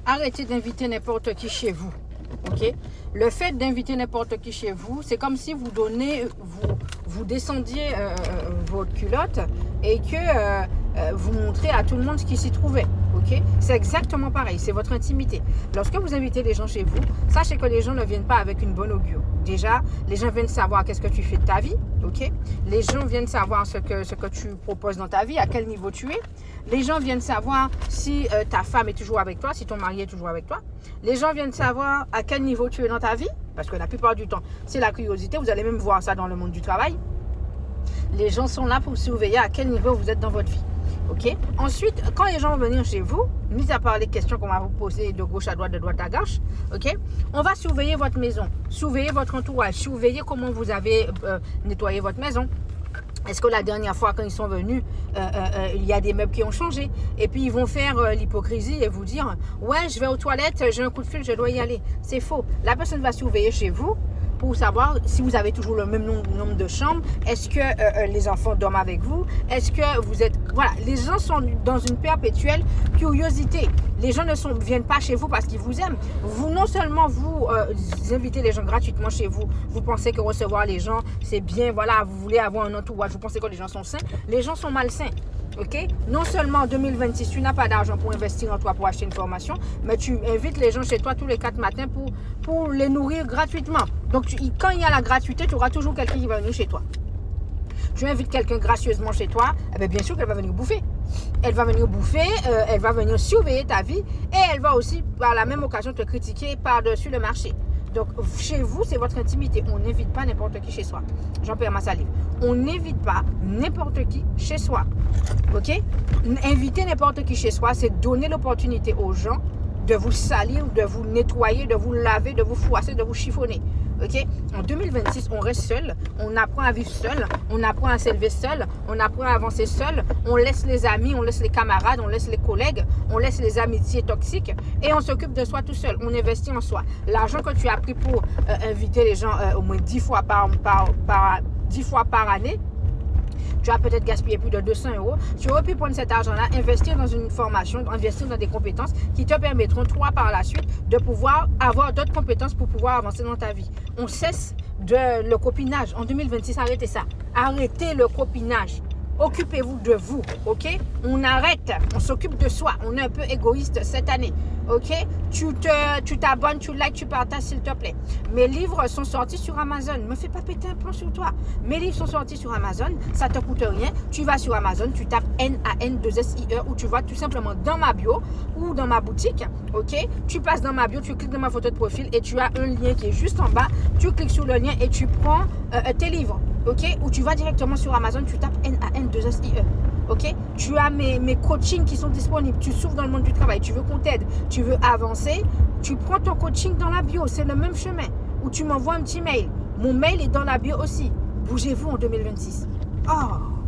arrêtez d'inviter n'importe qui chez vous. Ok? Le fait d'inviter n'importe qui chez vous, c'est comme si vous descendiez votre culotte et que vous montrez à tout le monde ce qui s'y trouvait. Ok? C'est exactement pareil, c'est votre intimité. Lorsque vous invitez les gens chez vous, sachez que les gens ne viennent pas avec une bonne augure. Déjà, les gens viennent savoir qu'est-ce que tu fais de ta vie. Ok? Les gens viennent savoir ce que tu proposes dans ta vie, à quel niveau tu es. Les gens viennent savoir si ta femme est toujours avec toi, si ton mari est toujours avec toi. Les gens viennent savoir à quel niveau tu es dans ta vie, parce que la plupart du temps, c'est la curiosité. Vous allez même voir ça dans le monde du travail. Les gens sont là pour surveiller à quel niveau vous êtes dans votre vie. Ok? Ensuite, quand les gens vont venir chez vous, mis à part les questions qu'on va vous poser de gauche à droite, de droite à gauche, ok? On va surveiller votre maison, surveiller votre entourage, surveiller comment vous avez nettoyé votre maison. Est-ce que la dernière fois, quand ils sont venus, il y a des meubles qui ont changé? Et puis, ils vont faire l'hypocrisie et vous dire « Ouais, je vais aux toilettes, j'ai un coup de fil, je dois y aller. » C'est faux. La personne va surveiller chez vous pour savoir si vous avez toujours le même nombre de chambres. Est-ce que les enfants dorment avec vous? Est-ce que vous êtes... Voilà, les gens sont dans une perpétuelle curiosité. Les gens ne viennent pas chez vous parce qu'ils vous aiment. Vous, non seulement vous invitez les gens gratuitement chez vous, vous pensez que recevoir les gens, c'est bien, voilà, vous voulez avoir un entourage, vous pensez que les gens sont sains. Les gens sont malsains. Ok? Non seulement en 2026, tu n'as pas d'argent pour investir en toi, pour acheter une formation, mais tu invites les gens chez toi tous les 4 matins pour les nourrir gratuitement. Donc, quand il y a la gratuité, tu auras toujours quelqu'un qui va venir chez toi. Tu invites quelqu'un gracieusement chez toi, eh bien sûr qu'elle va venir bouffer. Elle va venir bouffer, elle va venir surveiller ta vie et elle va aussi, par la même occasion, te critiquer par-dessus le marché. Donc, chez vous, c'est votre intimité. On n'invite pas n'importe qui chez soi. J'en perds ma salive. On n'invite pas n'importe qui chez soi. OK? Inviter n'importe qui chez soi, c'est donner l'opportunité aux gens de vous salir, de vous nettoyer, de vous laver, de vous froisser, de vous chiffonner. OK? En 2026, on reste seul, on apprend à vivre seul, on apprend à s'élever seul, on apprend à avancer seul, on laisse les amis, on laisse les camarades, on laisse les collègues, on laisse les amitiés toxiques et on s'occupe de soi tout seul. On investit en soi. L'argent que tu as pris pour inviter les gens au moins 10 fois par année, tu as peut-être gaspillé plus de 200 €. Tu aurais pu prendre cet argent-là, investir dans une formation, investir dans des compétences qui te permettront, toi, par la suite, de pouvoir avoir d'autres compétences pour pouvoir avancer dans ta vie. On cesse le copinage. En 2026, arrêtez ça. Arrêtez le copinage. Occupez-vous de vous, ok? On arrête, on s'occupe de soi. On est un peu égoïste cette année, ok? Tu t'abonnes, tu likes, tu partages, s'il te plaît. Mes livres sont sortis sur Amazon. Ne me fais pas péter un plomb sur toi. Mes livres sont sortis sur Amazon. Ça ne te coûte rien. Tu vas sur Amazon, tu tapes NAN2SIE ou tu vas tout simplement dans ma bio ou dans ma boutique, ok? Tu passes dans ma bio, tu cliques dans ma photo de profil et tu as un lien qui est juste en bas. Tu cliques sur le lien et tu prends tes livres. Ok? Ou tu vas directement sur Amazon, tu tapes NAN2SIE. Ok? Tu as mes coachings qui sont disponibles. Tu souffres dans le monde du travail, tu veux qu'on t'aide, tu veux avancer, tu prends ton coaching dans la bio. C'est le même chemin. Ou tu m'envoies un petit mail. Mon mail est dans la bio aussi. Bougez-vous en 2026. Oh!